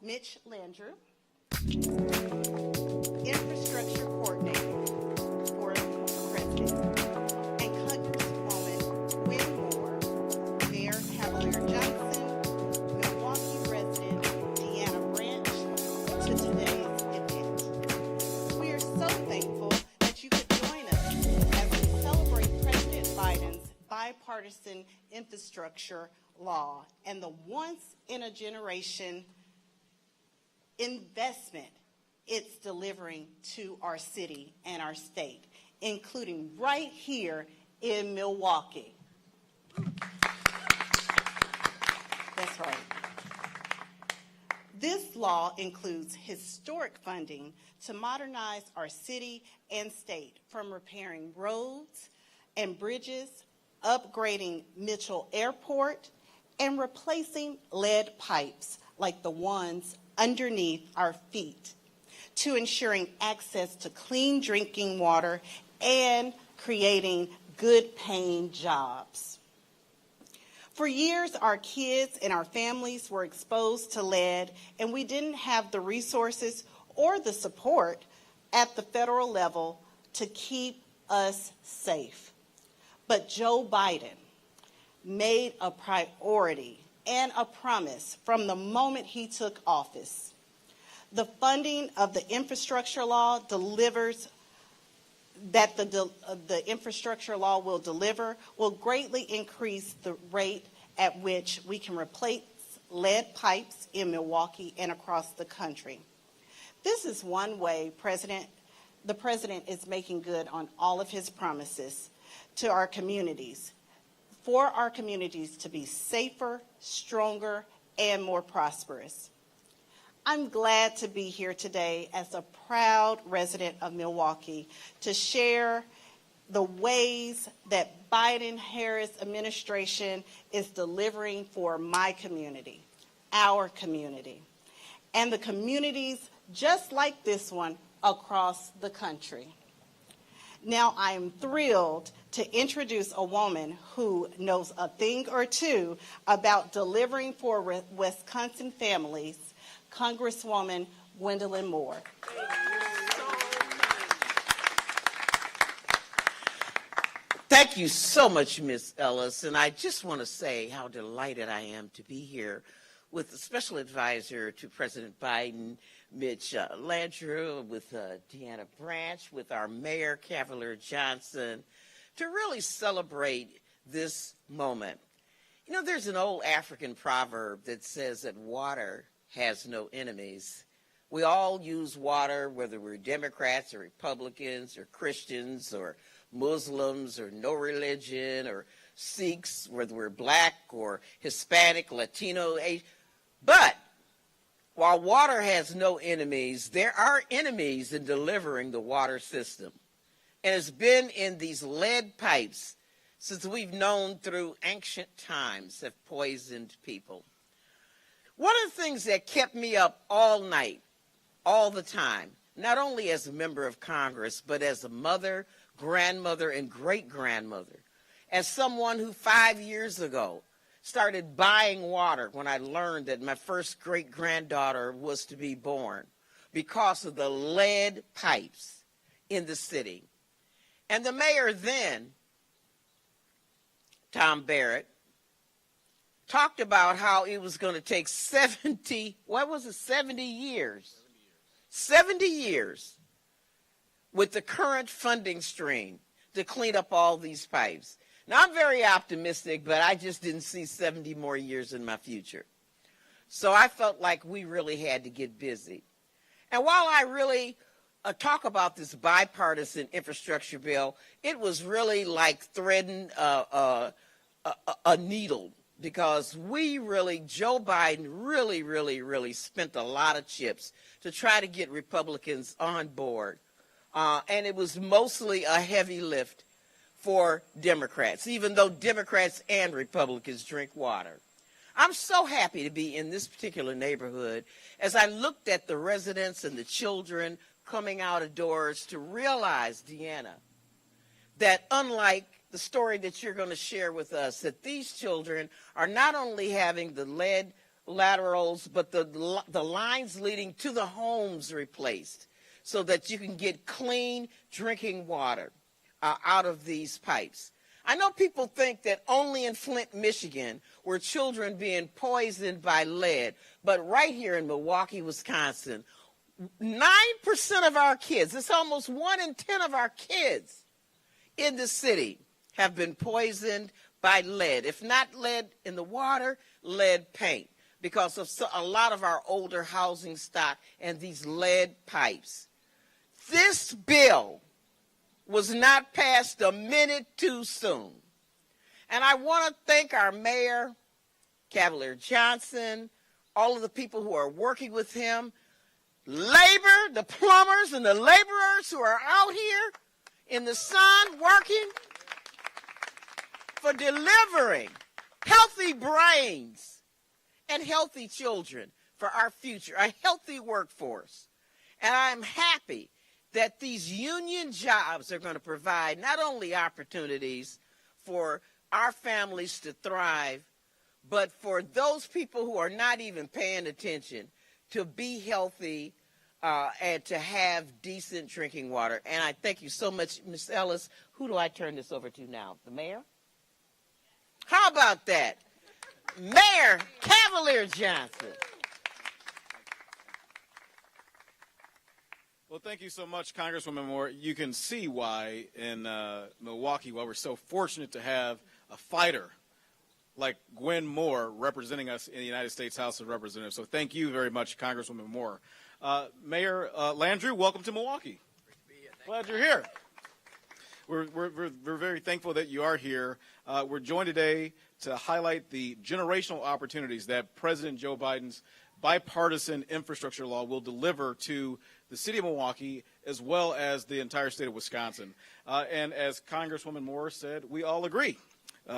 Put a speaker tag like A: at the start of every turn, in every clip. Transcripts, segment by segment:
A: Mitch Landrieu, Infrastructure Coordinator for President, and Congresswoman Gwen Moore, Mayor Cavalier Johnson, Milwaukee resident Deanna Branch, to today's event. We are so thankful that you could join us as we celebrate President Biden's Bipartisan Infrastructure Law and the once-in-a-generation investment it's delivering to our city and our state, including right here in Milwaukee. That's right. This law includes historic funding to modernize our city and state, from repairing roads and bridges, upgrading Mitchell Airport, and replacing lead pipes like the ones underneath our feet, to ensuring access to clean drinking water and creating good-paying jobs. For years, our kids and our families were exposed to lead, and we didn't have the resources or the support at the federal level to keep us safe. But Joe Biden made a priority and a promise from the moment he took office. The funding of the infrastructure law delivers that the infrastructure law will deliver will greatly increase the rate at which we can replace lead pipes in Milwaukee and across the country. This is one way the president is making good on all of his promises to our communities, for our communities to be safer, stronger, and more prosperous. I'm glad to be here today as a proud resident of Milwaukee to share the ways that Biden-Harris administration is delivering for my community, our community, and the communities just like this one across the country. Now I am thrilled to introduce a woman who knows a thing or two about delivering for Wisconsin families, Congresswoman Gwen Moore.
B: Thank you so much, Ms. Ellis, and I just want to say how delighted I am to be here with the Special Advisor to President Biden, Mitch Landrieu, with Deanna Branch, with our Mayor, Cavalier Johnson, to really celebrate this moment. You know, there's an old African proverb that says that water has no enemies. We all use water, whether we're Democrats or Republicans or Christians or Muslims or no religion or Sikhs, whether we're black or Hispanic, Latino, Asian. But while water has no enemies, there are enemies in delivering the water system. And it's been in these lead pipes since we've known through ancient times have poisoned people. One of the things that kept me up all night, all the time, not only as a member of Congress, but as a mother, grandmother, and great-grandmother, as someone who 5 years ago started buying water when I learned that my first great-granddaughter was to be born because of the lead pipes in the city. And the mayor then, Tom Barrett, talked about how it was going to take 70 years? 70 years with the current funding stream to clean up all these pipes. Now, I'm very optimistic, but I just didn't see 70 more years in my future. So I felt like we really had to get busy. And while I really talk about this bipartisan infrastructure bill, it was really like threading a needle, because Joe Biden really spent a lot of chips to try to get Republicans on board. And it was mostly a heavy lift for Democrats, even though Democrats and Republicans drink water. I'm so happy to be in this particular neighborhood as I looked at the residents and the children coming out of doors to realize, Deanna, that unlike the story that you're going to share with us, that these children are not only having the lead laterals, but the lines leading to the homes replaced so that you can get clean drinking water out of these pipes. I know people think that only in Flint, Michigan, were children being poisoned by lead, but right here in Milwaukee, Wisconsin, 9% of our kids, it's almost 1 in 10 of our kids in the city have been poisoned by lead. If not lead in the water, lead paint, because of a lot of our older housing stock and these lead pipes. This bill was not passed a minute too soon. And I want to thank our mayor, Cavalier Johnson, all of the people who are working with him, labor, the plumbers and the laborers who are out here in the sun working for delivering healthy brains and healthy children for our future, a healthy workforce. And I'm happy that these union jobs are going to provide not only opportunities for our families to thrive, but for those people who are not even paying attention to be healthy and to have decent drinking water. And I thank you so much, Ms. Ellis. Who do I turn this over to now? The mayor? How about that? Mayor Cavalier Johnson.
C: Well, thank you so much, Congresswoman Moore. You can see why in Milwaukee, why we're so fortunate to have a fighter like Gwen Moore representing us in the United States House of Representatives. So thank you very much, Congresswoman Moore. Mayor Landrieu, welcome to Milwaukee.
D: Great to be here.
C: Glad you're here. We're very thankful that you are here. We're joined today to highlight the generational opportunities that President Joe Biden's bipartisan infrastructure law will deliver to the city of Milwaukee as well as the entire state of Wisconsin. And as Congresswoman Moore said, we all agree.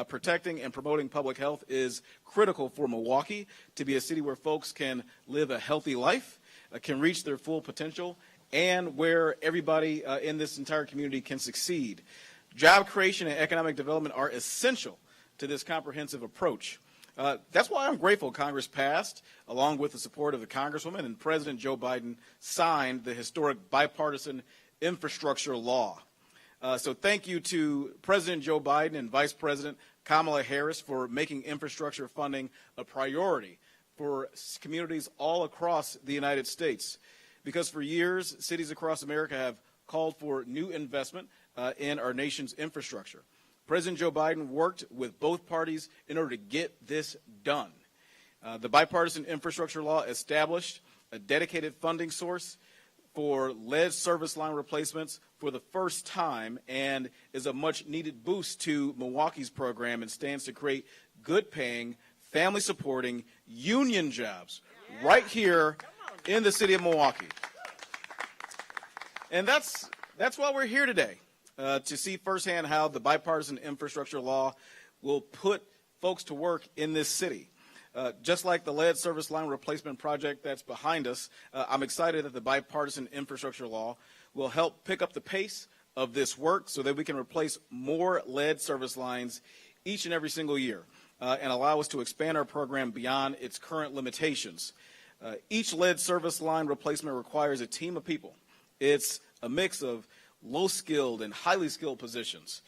C: Protecting and promoting public health is critical for Milwaukee to be a city where folks can live a healthy life, can reach their full potential, and where everybody in this entire community can succeed. Job creation and economic development are essential to this comprehensive approach. That's why I'm grateful Congress passed, along with the support of the Congresswoman and President Joe Biden, signed the historic Bipartisan Infrastructure Law. So thank you to President Joe Biden and Vice President Kamala Harris for making infrastructure funding a priority for communities all across the United States. Because for years, cities across America have called for new investment in our nation's infrastructure. President Joe Biden worked with both parties in order to get this done. The Bipartisan Infrastructure Law established a dedicated funding source for lead service line replacements for the first time and is a much-needed boost to Milwaukee's program and stands to create good-paying, family-supporting union jobs right here in the city of Milwaukee. And that's why we're here today, to see firsthand how the Bipartisan Infrastructure Law will put folks to work in this city. Just like the lead service line replacement project that's behind us, I'm excited that the Bipartisan Infrastructure Law will help pick up the pace of this work so that we can replace more lead service lines each and every single year and allow us to expand our program beyond its current limitations. Each lead service line replacement requires a team of people. It's a mix of low-skilled and highly skilled positions.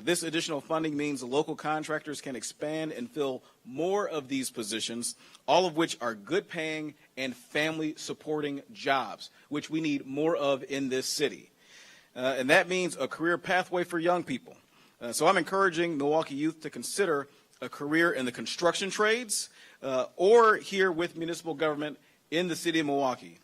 C: This additional funding means local contractors can expand and fill more of these positions, all of which are good-paying and family-supporting jobs, which we need more of in this city. And that means a career pathway for young people. So I'm encouraging Milwaukee youth to consider a career in the construction trades or here with municipal government in the city of Milwaukee,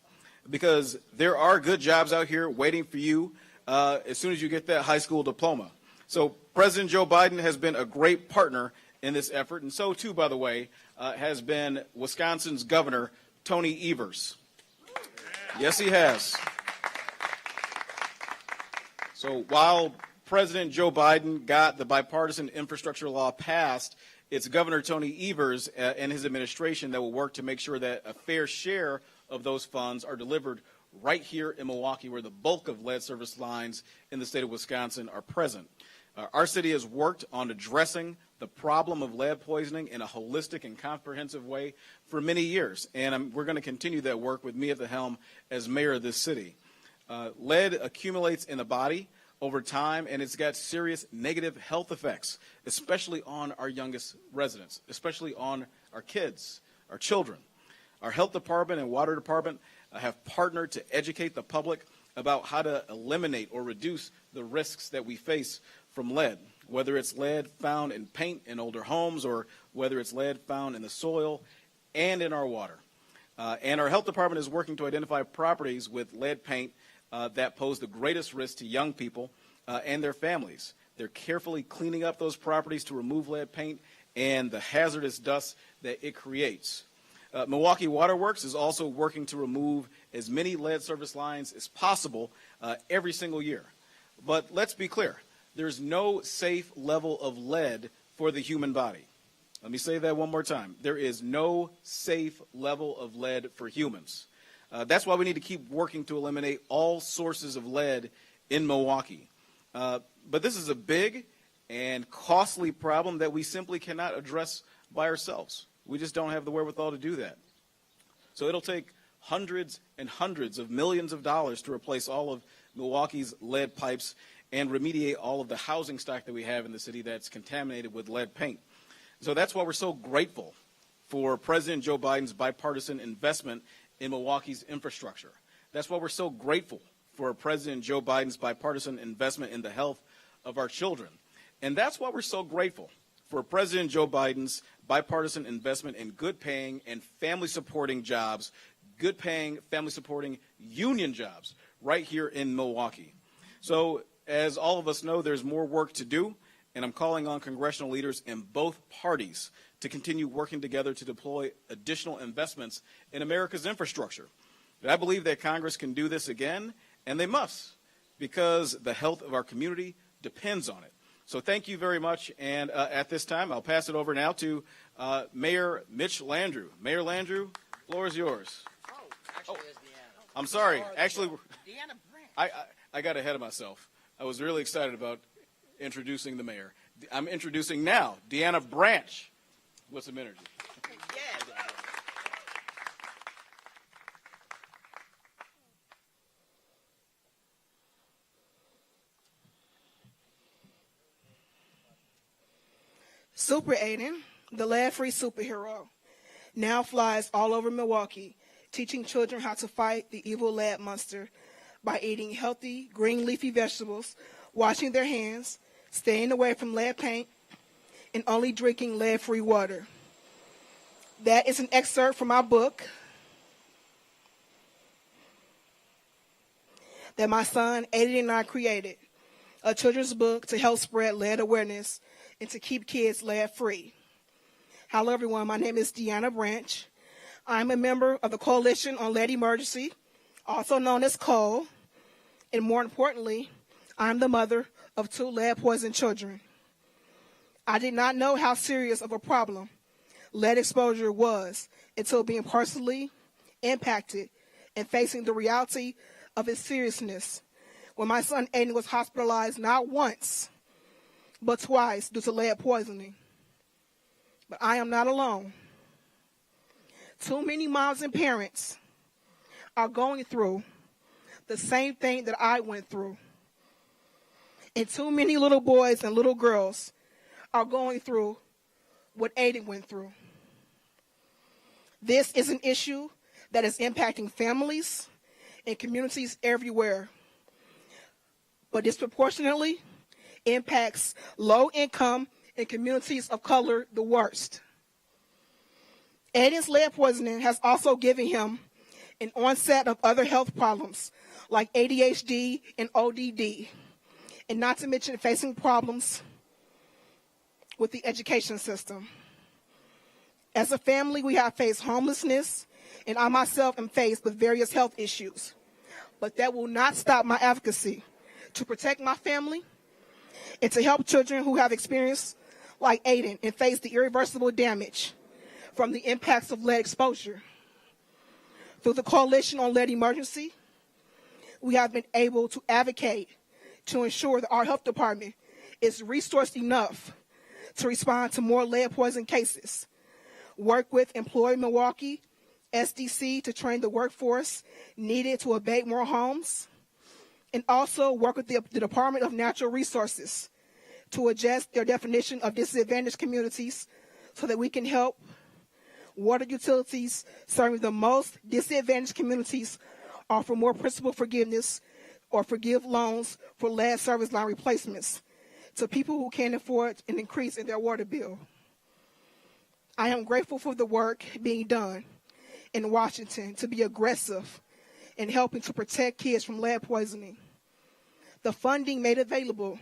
C: because there are good jobs out here waiting for you as soon as you get that high school diploma. So President Joe Biden has been a great partner in this effort, and so too, by the way, has been Wisconsin's Governor Tony Evers. Yes, he has. So while President Joe Biden got the Bipartisan Infrastructure Law passed, it's Governor Tony Evers and his administration that will work to make sure that a fair share of those funds are delivered right here in Milwaukee, where the bulk of lead service lines in the state of Wisconsin are present. Our city has worked on addressing the problem of lead poisoning in a holistic and comprehensive way for many years, and we're going to continue that work with me at the helm as mayor of this city. Lead accumulates in the body over time, and it's got serious negative health effects, especially on our youngest residents, especially on our kids, our children. Our health department and water department have partnered to educate the public about how to eliminate or reduce the risks that we face from lead, whether it's lead found in paint in older homes or whether it's lead found in the soil and in our water. And our health department is working to identify properties with lead paint that pose the greatest risk to young people and their families. They're carefully cleaning up those properties to remove lead paint and the hazardous dust that it creates. Milwaukee Water Works is also working to remove as many lead service lines as possible every single year. But let's be clear, there's no safe level of lead for the human body. Let me say that one more time. There is no safe level of lead for humans. That's why we need to keep working to eliminate all sources of lead in Milwaukee. But this is a big and costly problem that we simply cannot address by ourselves. We just don't have the wherewithal to do that. So it'll take hundreds and hundreds of millions of dollars to replace all of Milwaukee's lead pipes and remediate all of the housing stock that we have in the city that's contaminated with lead paint. So that's why we're so grateful for President Joe Biden's bipartisan investment in Milwaukee's infrastructure. That's why we're so grateful for President Joe Biden's bipartisan investment in the health of our children. And that's why we're so grateful for President Joe Biden's bipartisan investment in good-paying and family-supporting jobs, good-paying, family-supporting union jobs right here in Milwaukee. So as all of us know, there's more work to do, and I'm calling on congressional leaders in both parties to continue working together to deploy additional investments in America's infrastructure. But I believe that Congress can do this again, and they must, because the health of our community depends on it. So thank you very much, and at this time, I'll pass it over now to Mayor Mitch Landrieu. Mayor Landrieu, the floor is yours.
B: Actually, it's Deanna.
C: I'm sorry. Actually,
B: Deanna Branch.
C: I got ahead of myself. I was really excited about introducing the mayor. I'm introducing now Deanna Branch with some energy.
B: Yes.
D: Super Aiden, the lab-free superhero, now flies all over Milwaukee, teaching children how to fight the evil lab monster by eating healthy, green leafy vegetables, washing their hands, staying away from lead paint, and only drinking lead-free water. That is an excerpt from my book that my son Aiden and I created, a children's book to help spread lead awareness and to keep kids lead-free. Hello, everyone. My name is Deanna Branch. I'm a member of the Coalition on Lead Emergency, also known as COLE, and more importantly, I'm the mother of 2 lead-poisoned children. I did not know how serious of a problem lead exposure was until being personally impacted and facing the reality of its seriousness when my son Aiden was hospitalized not once, but twice due to lead poisoning. But I am not alone. Too many moms and parents are going through the same thing that I went through. And too many little boys and little girls are going through what Aiden went through. This is an issue that is impacting families and communities everywhere, but disproportionately impacts low income and communities of color the worst. Aiden's lead poisoning has also given him an onset of other health problems like ADHD and ODD, and not to mention facing problems with the education system. As a family, we have faced homelessness, and I myself am faced with various health issues. But that will not stop my advocacy to protect my family and to help children who have experienced like Aiden and face the irreversible damage from the impacts of lead exposure. Through the Coalition on Lead Emergency, we have been able to advocate to ensure that our health department is resourced enough to respond to more lead poison cases, work with Employ Milwaukee, SDC to train the workforce needed to abate more homes, and also work with the Department of Natural Resources to adjust their definition of disadvantaged communities so that we can help water utilities serving the most disadvantaged communities offer more principal forgiveness or forgive loans for lead service line replacements to people who can't afford an increase in their water bill. I am grateful for the work being done in Washington to be aggressive in helping to protect kids from lead poisoning. The funding made available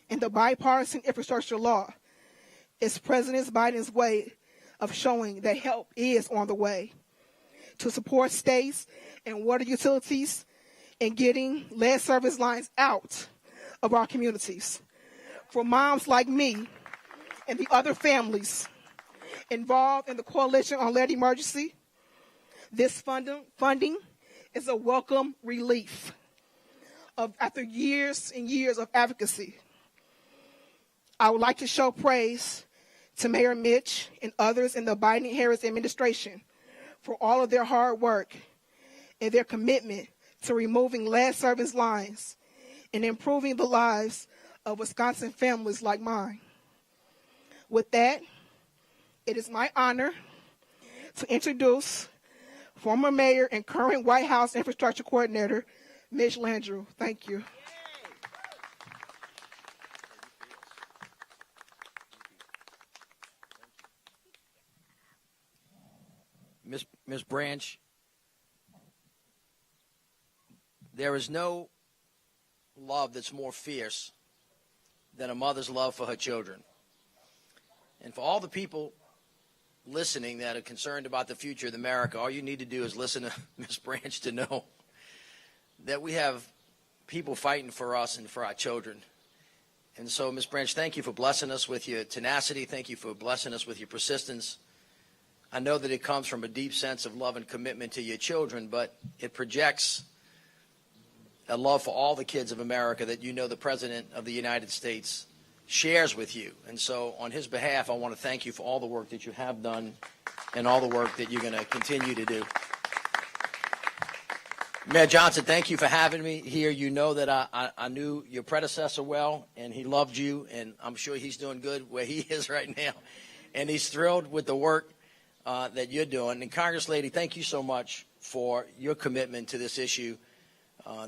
D: in the Bipartisan Infrastructure Law is President Biden's way of showing that help is on the way to support states and water utilities in getting lead service lines out of our communities. For moms like me and the other families involved in the Coalition on Lead Emergency, this funding is a welcome relief after years and years of advocacy. I would like to show praise to Mayor Mitch and others in the Biden-Harris administration for all of their hard work and their commitment to removing lead service lines and improving the lives of Wisconsin families like mine. With that, it is my honor to introduce former mayor and current White House infrastructure coordinator, Mitch Landrieu. Thank you.
E: Ms. Branch, there is no love that's more fierce than a mother's love for her children. And for all the people listening that are concerned about the future of America, all you need to do is listen to Ms. Branch to know that we have people fighting for us and for our children. And so, Ms. Branch, thank you for blessing us with your tenacity. Thank you for blessing us with your persistence. I know that it comes from a deep sense of love and commitment to your children, but it projects a love for all the kids of America that you know the President of the United States shares with you. And so on his behalf, I want to thank you for all the work that you have done and all the work that you're going to continue to do. Mayor Johnson, thank you for having me here. You know that I knew your predecessor well, and he loved you, and I'm sure he's doing good where he is right now. And he's thrilled with the work that you're doing. And Congress Lady, thank you so much for your commitment to this issue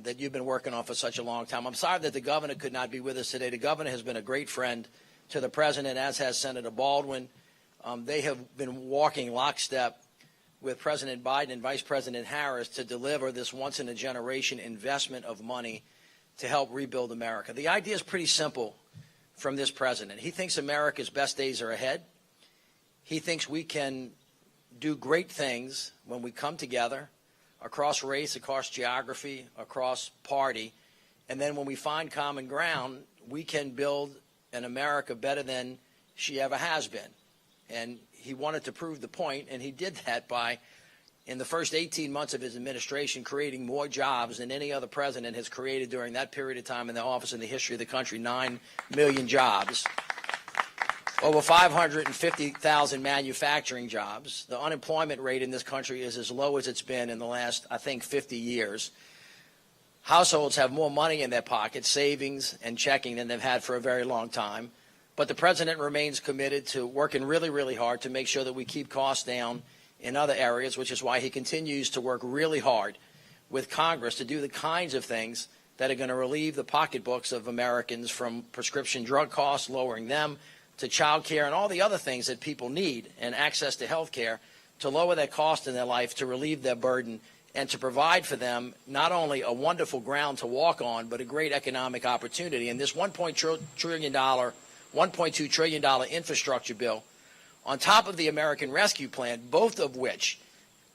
E: that you've been working on for such a long time. I'm sorry that the governor could not be with us today. The governor has been a great friend to the president, as has Senator Baldwin. They have been walking lockstep with President Biden and Vice President Harris to deliver this once-in-a-generation investment of money to help rebuild America. The idea is pretty simple from this president. He thinks America's best days are ahead. He thinks we can do great things when we come together across race, across geography, across party, and then when we find common ground, we can build an America better than she ever has been. And he wanted to prove the point, and he did that by, in the first 18 months of his administration, creating more jobs than any other president has created during that period of time in the office in the history of the country, 9 million jobs. Over 550,000 manufacturing jobs. The unemployment rate in this country is as low as it's been in the last, I think, 50 years. Households have more money in their pockets, savings and checking, than they've had for a very long time. But the president remains committed to working really, really hard to make sure that we keep costs down in other areas, which is why he continues to work really hard with Congress to do the kinds of things that are going to relieve the pocketbooks of Americans, from prescription drug costs, lowering them, to child care and all the other things that people need, and access to health care, to lower their cost in their life, to relieve their burden, and to provide for them not only a wonderful ground to walk on, but a great economic opportunity. And this $1.2 trillion infrastructure bill, on top of the American Rescue Plan, both of which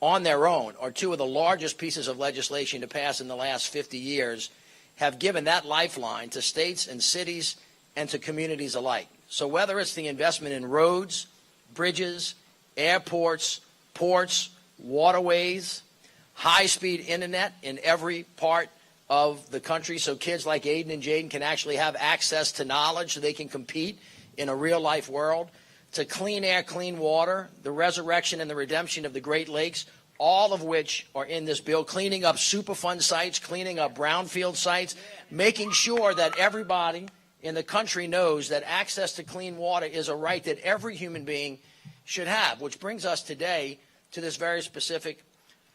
E: on their own are two of the largest pieces of legislation to pass in the last 50 years, have given that lifeline to states and cities and to communities alike. So whether it's the investment in roads, bridges, airports, ports, waterways, high-speed internet in every part of the country so kids like Aiden and Jaden can actually have access to knowledge so they can compete in a real-life world, to clean air, clean water, the resurrection and the redemption of the Great Lakes, all of which are in this bill, cleaning up Superfund sites, cleaning up brownfield sites, making sure that everybody in the country knows that access to clean water is a right that every human being should have, which brings us today to this very specific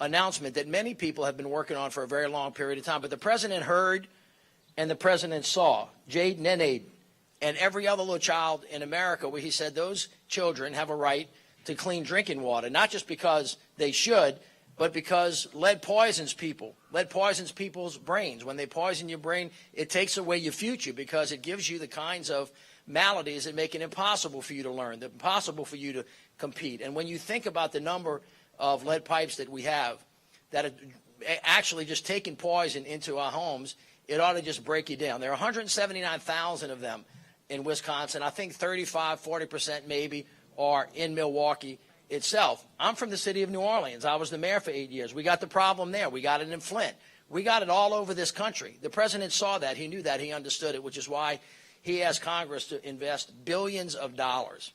E: announcement that many people have been working on for a very long period of time. But the president heard and the president saw Jaden and Aiden and every other little child in America, where he said those children have a right to clean drinking water, not just because they should, but because lead poisons people. Lead poisons people's brains. When they poison your brain, it takes away your future because it gives you the kinds of maladies that make it impossible for you to learn, impossible for you to compete. And when you think about the number of lead pipes that we have that are actually just taking poison into our homes, it ought to just break you down. There are 179,000 of them in Wisconsin. I think 35, 40% maybe are in Milwaukee itself. I'm from the city of New Orleans. I was the mayor for 8 years. We got the problem there. We got it in Flint. We got it all over this country. The president saw that. He knew that. He understood it, which is why he asked Congress to invest billions of dollars.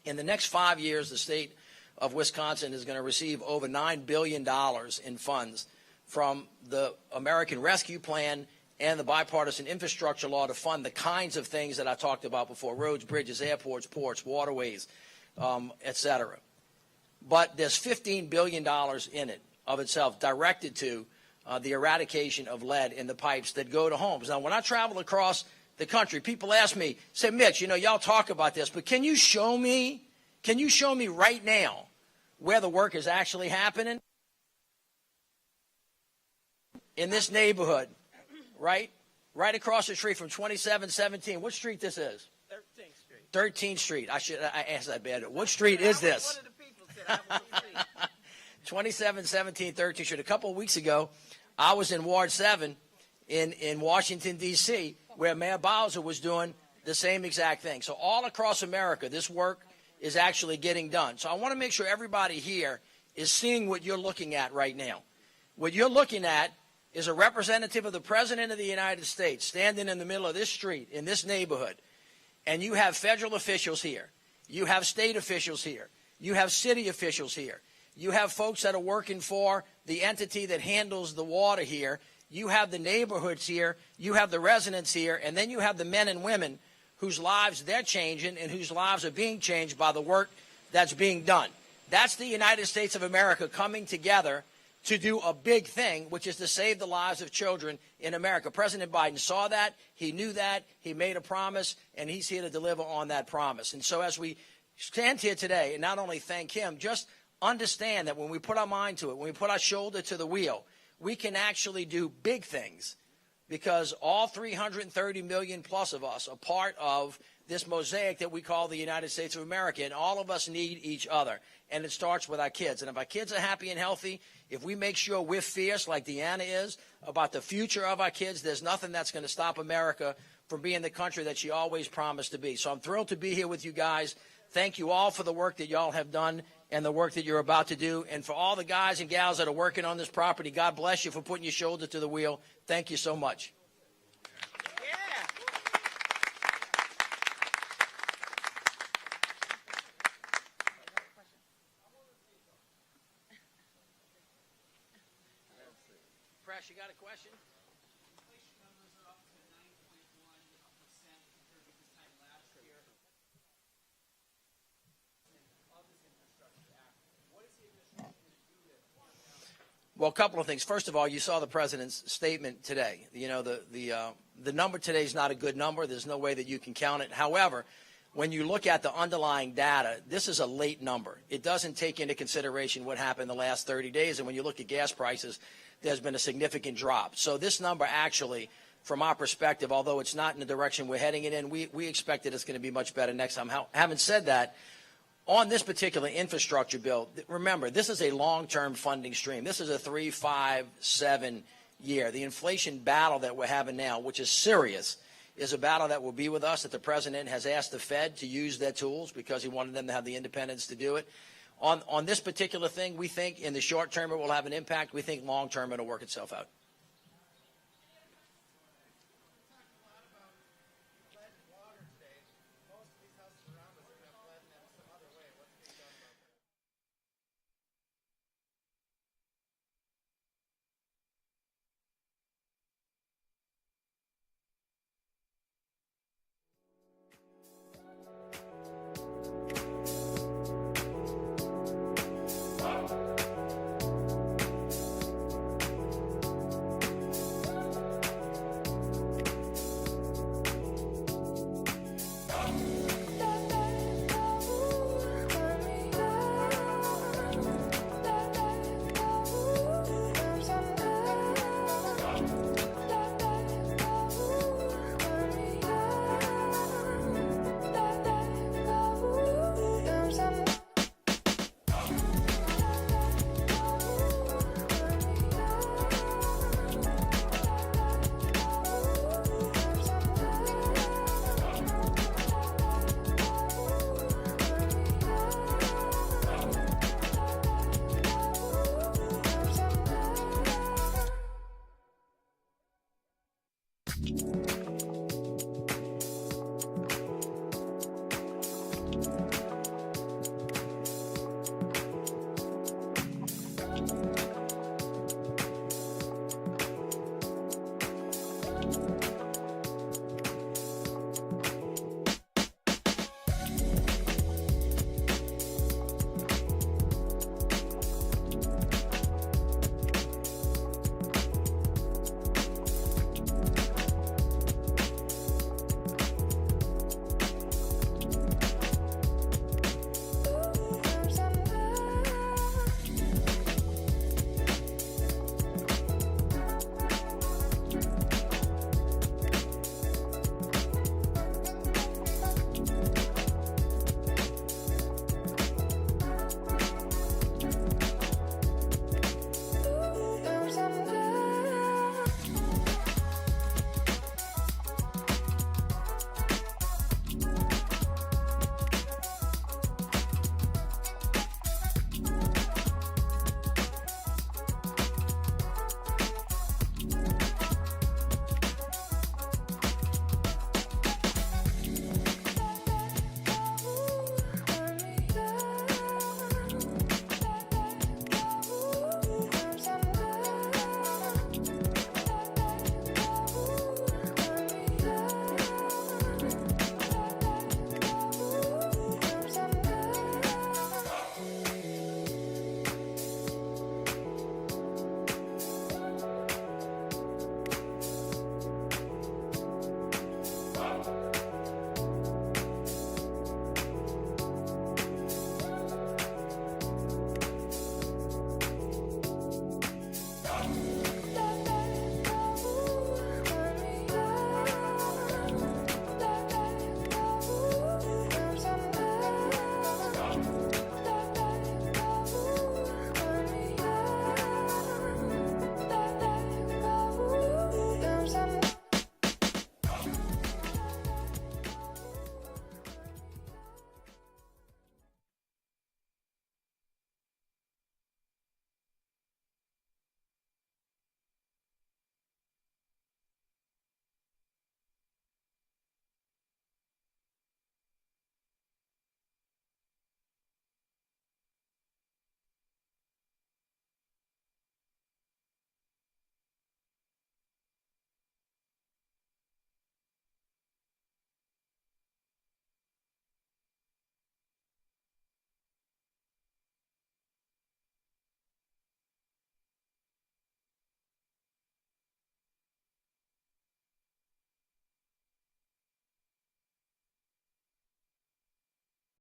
E: In the next 5 years, the state of Wisconsin is going to receive over $9 billion in funds from the American Rescue Plan and the Bipartisan Infrastructure Law to fund the kinds of things that I talked about before: roads, bridges, airports, ports, waterways, et cetera. But there's $15 billion in it of itself directed to the eradication of lead in the pipes that go to homes. Now, when I travel across the country, people ask me, say, Mitch, you know, y'all talk about this, but can you show me right now where the work is actually happening? In this neighborhood, right across the street from 2717. What street this is?
B: 13th Street.
E: 13th Street. I asked that bad. What street is this?
B: One of the people said I was on the street.
E: 2717 13th Street. A couple of weeks ago, I was in Ward 7 in Washington, D.C., where Mayor Bowser was doing the same exact thing. So all across America, this work is actually getting done. So I want to make sure everybody here is seeing what you're looking at right now. What you're looking at is a representative of the President of the United States standing in the middle of this street in this neighborhood. And you have federal officials here. You have state officials here. You have city officials here. You have folks that are working for the entity that handles the water here. You have the neighborhoods here. You have the residents here. And then you have the men and women whose lives they're changing and whose lives are being changed by the work that's being done. That's the United States of America coming together to do a big thing, which is to save the lives of children in America. President Biden saw that. He knew that. He made a promise, and he's here to deliver on that promise. And so as we stand here today and not only thank him, just understand that when we put our mind to it, when we put our shoulder to the wheel, we can actually do big things, because all 330 million plus of us are part of this mosaic that we call the United States of America, and all of us need each other. And it starts with our kids. And if our kids are happy and healthy, if we make sure we're fierce like Deanna is about the future of our kids, there's nothing that's going to stop America from being the country that she always promised to be. So I'm thrilled to be here with you guys. Thank you all for the work that y'all have done and the work that you're about to do. And for all the guys and gals that are working on this property, God bless you for putting your shoulder to the wheel. Thank you so much. You got a question? Inflation numbers are up to 9.1% compared to this time last year. Of this Infrastructure Act, what is the administration going to do there? Well, a couple of things. First of all, you saw the president's statement today. You know, the number today is not a good number. There's no way that you can count it. However, when you look at the underlying data, this is a late number. It doesn't take into consideration what happened the last 30 days. And when you look at gas prices, there's been a significant drop. So this number actually, from our perspective, although it's not in the direction we're heading it in, we expect that it's going to be much better next time. Having said that, on this particular infrastructure bill, remember, this is a long-term funding stream. This is a 3, 5, 7 year. The inflation battle that we're having now, which is serious, is a battle that will be with us, that the president has asked the Fed to use their tools because he wanted them to have the independence to do it. On this particular thing, we think in the short term it will have an impact. We think long term it'll work itself out.